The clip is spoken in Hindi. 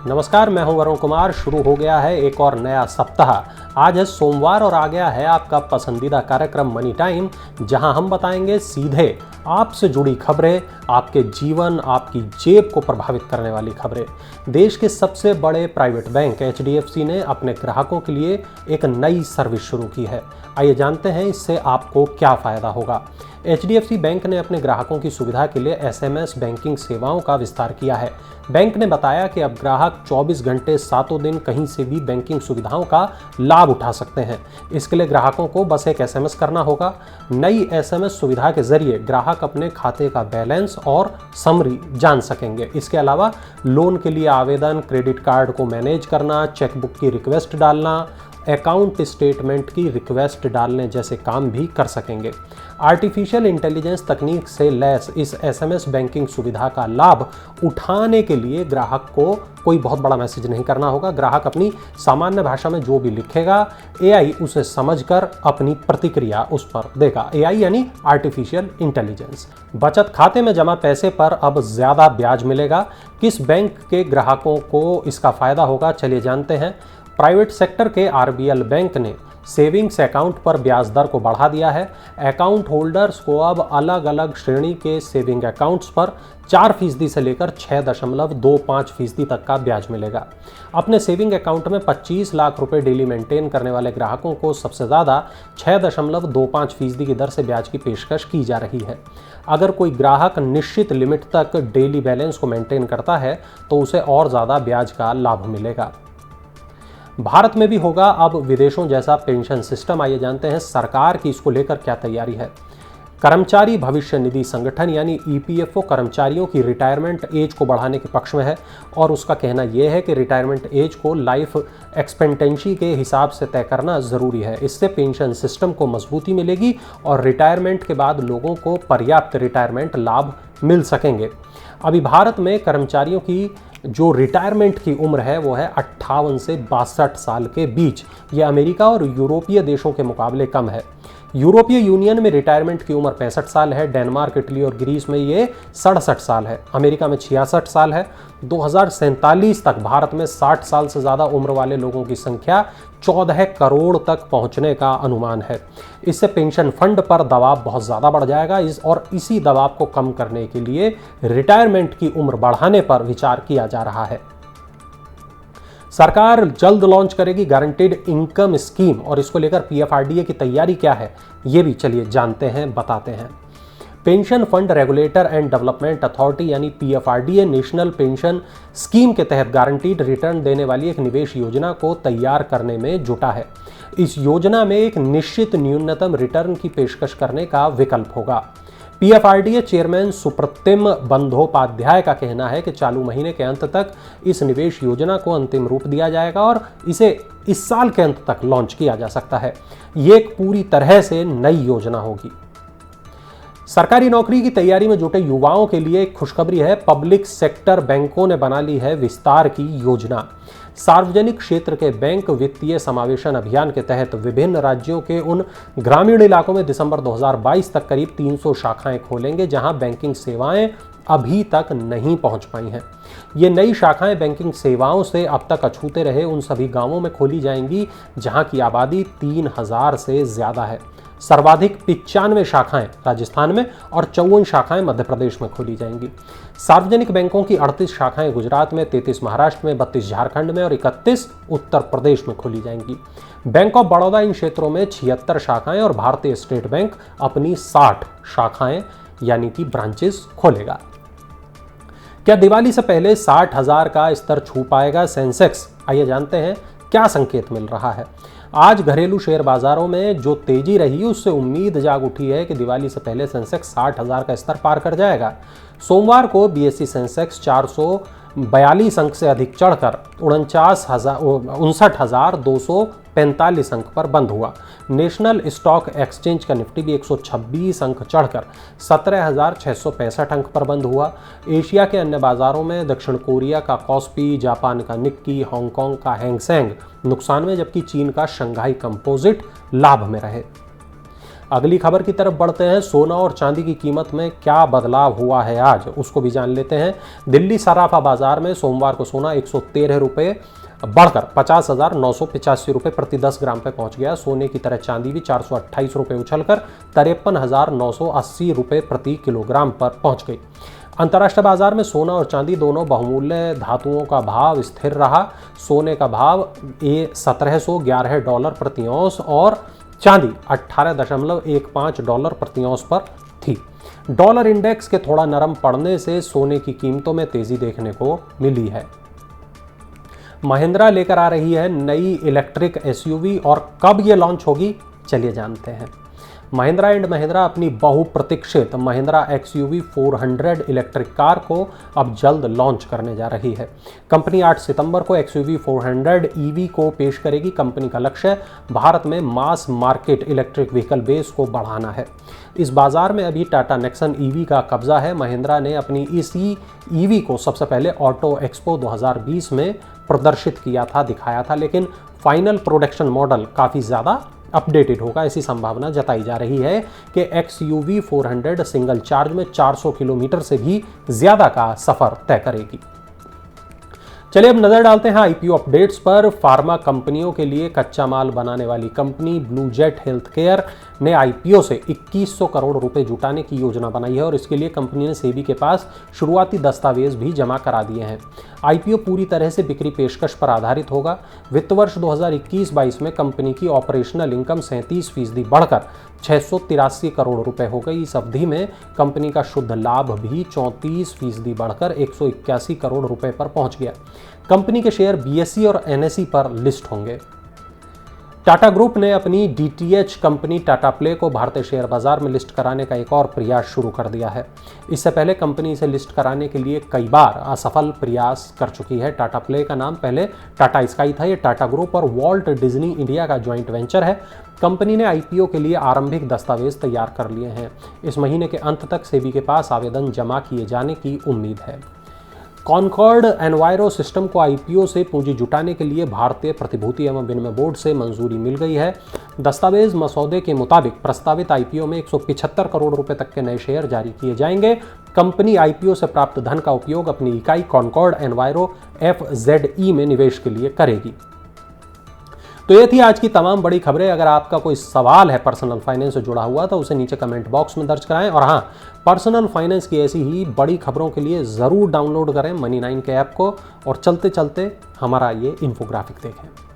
नमस्कार, मैं हूं वरुण कुमार। शुरू हो गया है एक और नया सप्ताह। आज है सोमवार और आ गया है आपका पसंदीदा कार्यक्रम मनी टाइम, जहां हम बताएंगे सीधे आपसे जुड़ी खबरें, आपके जीवन, आपकी जेब को प्रभावित करने वाली खबरें। देश के सबसे बड़े प्राइवेट बैंक HDFC ने अपने ग्राहकों के लिए एक नई सर्विस शुरू की है। आइए जानते हैं इससे आपको क्या फायदा होगा। HDFC बैंक ने अपने ग्राहकों की सुविधा के लिए SMS बैंकिंग सेवाओं का विस्तार किया है। बैंक ने बताया कि अब ग्राहक 24 घंटे सातों दिन कहीं से भी बैंकिंग सुविधाओं का लाभ उठा सकते हैं। इसके लिए ग्राहकों को बस एक SMS करना होगा। नई SMS सुविधा के जरिए ग्राहक अपने खाते का बैलेंस और समरी जान सकेंगे। इसके अलावा लोन के लिए आवेदन, क्रेडिट कार्ड को मैनेज करना, चेकबुक की रिक्वेस्ट डालना, अकाउंट स्टेटमेंट की रिक्वेस्ट डालने जैसे काम भी कर सकेंगे। आर्टिफिशियल इंटेलिजेंस तकनीक से लैस इस SMS बैंकिंग सुविधा का लाभ उठाने के लिए ग्राहक को कोई बहुत बड़ा मैसेज नहीं करना होगा। ग्राहक अपनी सामान्य भाषा में जो भी लिखेगा, AI उसे समझकर अपनी प्रतिक्रिया उस पर देगा। AI यानी आर्टिफिशियल इंटेलिजेंस। बचत खाते में जमा पैसे पर अब ज्यादा ब्याज मिलेगा। किस बैंक के ग्राहकों को इसका फायदा होगा, चलिए जानते हैं। प्राइवेट सेक्टर के RBL बैंक ने सेविंग्स अकाउंट पर ब्याज दर को बढ़ा दिया है। अकाउंट होल्डर्स को अब अलग अलग श्रेणी के सेविंग अकाउंट्स पर 4% से लेकर 6.25% तक का ब्याज मिलेगा। अपने सेविंग अकाउंट में 25 लाख रुपए डेली मेंटेन करने वाले ग्राहकों को सबसे ज़्यादा 6.25% की दर से ब्याज की पेशकश की जा रही है। अगर कोई ग्राहक निश्चित लिमिट तक डेली बैलेंस को मेंटेन करता है तो उसे और ज़्यादा ब्याज का लाभ मिलेगा। भारत में भी होगा अब विदेशों जैसा पेंशन सिस्टम। आइए जानते हैं सरकार की इसको लेकर क्या तैयारी है। कर्मचारी भविष्य निधि संगठन यानी EPFO कर्मचारियों की रिटायरमेंट एज को बढ़ाने के पक्ष में है और उसका कहना यह है कि रिटायरमेंट एज को लाइफ एक्सपेक्टेंसी के हिसाब से तय करना ज़रूरी है। इससे पेंशन सिस्टम को मजबूती मिलेगी और रिटायरमेंट के बाद लोगों को पर्याप्त रिटायरमेंट लाभ मिल सकेंगे। अभी भारत में कर्मचारियों की जो रिटायरमेंट की उम्र है वो है 58 से 62 साल के बीच। ये अमेरिका और यूरोपीय देशों के मुकाबले कम है। यूरोपीय यूनियन में रिटायरमेंट की उम्र 65 साल है। डेनमार्क, इटली और ग्रीस में ये 67 साल है। अमेरिका में 66 साल है। 2047 तक भारत में 60 साल से ज़्यादा उम्र वाले लोगों की संख्या 14 करोड़ तक पहुंचने का अनुमान है। इससे पेंशन फंड पर दबाव बहुत ज़्यादा बढ़ जाएगा और इसी दबाव को कम करने के लिए रिटायरमेंट की उम्र बढ़ाने पर विचार किया जा रहा है। सरकार जल्द लॉन्च करेगी गारंटीड इनकम स्कीम और इसको लेकर PFRDA की तैयारी क्या है, ये भी चलिए जानते हैं, बताते हैं। Pension fund regulator and development authority यानी PFRDA नेशनल पेंशन स्कीम के तहत गारंटीड रिटर्न देने वाली एक निवेश योजना को तैयार करने में जुटा है। इस योजना में एक निश्चित न्यूनतम रिटर्न की पेशकश करने का विकल्प होगा। PFRDA चेयरमैन सुप्रतिम बंदोपाध्याय का कहना है कि चालू महीने के अंत तक इस निवेश योजना को अंतिम रूप दिया जाएगा और इसे इस साल के अंत तक लॉन्च किया जा सकता है। ये एक पूरी तरह से नई योजना होगी। सरकारी नौकरी की तैयारी में जुटे युवाओं के लिए एक खुशखबरी है। पब्लिक सेक्टर बैंकों ने बना ली है विस्तार की योजना। सार्वजनिक क्षेत्र के बैंक वित्तीय समावेशन अभियान के तहत विभिन्न राज्यों के उन ग्रामीण इलाकों में दिसंबर 2022 तक करीब 300 शाखाएं खोलेंगे जहां बैंकिंग सेवाएं अभी तक नहीं पहुंच पाई हैं। ये नई शाखाएं बैंकिंग सेवाओं से अब तक अछूते रहे उन सभी गांवों में खोली जाएंगी जहां की आबादी 3000 से ज्यादा है। सर्वाधिक 95 शाखाएं राजस्थान में और 54 शाखाएं मध्य प्रदेश में खोली जाएंगी। सार्वजनिक बैंकों की 38 शाखाएं गुजरात में, 33 महाराष्ट्र में, 32 झारखंड में और 31 उत्तर प्रदेश में खोली जाएंगी। बैंक ऑफ बड़ौदा इन क्षेत्रों में 76 शाखाएं और भारतीय स्टेट बैंक अपनी 60 शाखाएं यानी कि ब्रांचेस खोलेगा। क्या दिवाली से पहले 60,000 का स्तर छू पाएगा सेंसेक्स? आइए जानते हैं क्या संकेत मिल रहा है। आज घरेलू शेयर बाजारों में जो तेजी रही उससे उम्मीद जाग उठी है कि दिवाली से पहले सेंसेक्स 60,000 का स्तर पार कर जाएगा। सोमवार को BSE सेंसेक्स 442 अंक से अधिक चढ़कर 59,245 अंक पर बंद हुआ। नेशनल स्टॉक एक्सचेंज का निफ्टी भी 126 अंक चढ़कर 17,665 अंक पर बंद हुआ। एशिया के अन्य बाजारों में दक्षिण कोरिया का कॉस्पी, जापान का निक्की, हांगकांग का हैंग सेंग नुकसान में, जबकि चीन का शंघाई कंपोजिट लाभ में रहे। अगली खबर की तरफ बढ़ते हैं। सोना और चांदी की कीमत में क्या बदलाव हुआ है आज, उसको भी जान लेते हैं। दिल्ली सराफा बाजार में सोमवार को सोना 113 रुपये बढ़कर 50,985 रुपये प्रति 10 ग्राम पर पहुंच गया। सोने की तरह चांदी भी 428 रुपये उछलकर 53,980 रुपये प्रति किलोग्राम पर पहुंच गई। अंतर्राष्ट्रीय बाजार में सोना और चांदी दोनों बहुमूल्य धातुओं का भाव स्थिर रहा। सोने का भाव $1711 प्रति औंस और चांदी $18.15 प्रति औंस पर थी। डॉलर इंडेक्स के थोड़ा नरम पड़ने से सोने की कीमतों में तेजी देखने को मिली है। महिंद्रा लेकर आ रही है नई इलेक्ट्रिक एसयूवी और कब ये लॉन्च होगी, चलिए जानते हैं। महिंद्रा एंड महिंद्रा अपनी बहुप्रतीक्षित महिंद्रा XUV 400 इलेक्ट्रिक कार को अब जल्द लॉन्च करने जा रही है। कंपनी 8 सितंबर को XUV 400 EV को पेश करेगी। कंपनी का लक्ष्य भारत में mass market electric vehicle base को बढ़ाना है। इस बाजार में अभी टाटा नेक्सन EV का कब्जा है। महिंद्रा ने अपनी इसी EV को सबसे पहले ऑटो एक्सपो 2020 में प्रदर्शित किया था, दिखाया था, लेकिन फाइनल प्रोडक्शन मॉडल काफ़ी ज़्यादा अपडेटेड होगा। ऐसी संभावना जताई जा रही है कि XUV 400 सिंगल चार्ज में 400 किलोमीटर से भी ज्यादा का सफर तय करेगी। चलिए अब नजर डालते हैं IPO अपडेट्स पर। फार्मा कंपनियों के लिए कच्चा माल बनाने वाली कंपनी ब्लूजेट हेल्थकेयर ने IPO से 2100 करोड़ रुपए जुटाने की योजना बनाई है और इसके लिए कंपनी ने सेबी के पास शुरुआती दस्तावेज भी जमा करा दिए हैं। IPO पूरी तरह से बिक्री पेशकश पर आधारित होगा। वित्त वर्ष 2021-22 में कंपनी की ऑपरेशनल इनकम 37% बढ़कर 683 करोड़ रुपए हो गई। इस अवधि में कंपनी का शुद्ध लाभ भी 34% बढ़कर 181 करोड़ रुपए पर पहुंच गया। कंपनी के शेयर BSE और NSE पर लिस्ट होंगे। टाटा ग्रुप ने अपनी DTH कंपनी टाटा प्ले को भारतीय शेयर बाजार में लिस्ट कराने का एक और प्रयास शुरू कर दिया है। इससे पहले कंपनी इसे लिस्ट कराने के लिए कई बार असफल प्रयास कर चुकी है। टाटा प्ले का नाम पहले टाटा स्काई था। ये टाटा ग्रुप और वॉल्ट डिज्नी इंडिया का ज्वाइंट वेंचर है। कंपनी ने IPO के लिए आरंभिक दस्तावेज तैयार कर लिए हैं। इस महीने के अंत तक सेबी के पास आवेदन जमा किए जाने की उम्मीद है। कॉनकॉर्ड एनवायरो सिस्टम को IPO से पूंजी जुटाने के लिए भारतीय प्रतिभूति एवं विनिमय बोर्ड से मंजूरी मिल गई है। दस्तावेज मसौदे के मुताबिक प्रस्तावित IPO में 175 करोड़ रुपए तक के नए शेयर जारी किए जाएंगे। कंपनी IPO से प्राप्त धन का उपयोग अपनी इकाई कॉनकॉर्ड एनवायरो FZE में निवेश के लिए करेगी। तो ये थी आज की तमाम बड़ी खबरें। अगर आपका कोई सवाल है पर्सनल फाइनेंस से जुड़ा हुआ तो उसे नीचे कमेंट बॉक्स में दर्ज कराएं। और हाँ, पर्सनल फाइनेंस की ऐसी ही बड़ी खबरों के लिए ज़रूर डाउनलोड करें Money9 के ऐप को और चलते चलते हमारा ये इन्फोग्राफिक देखें।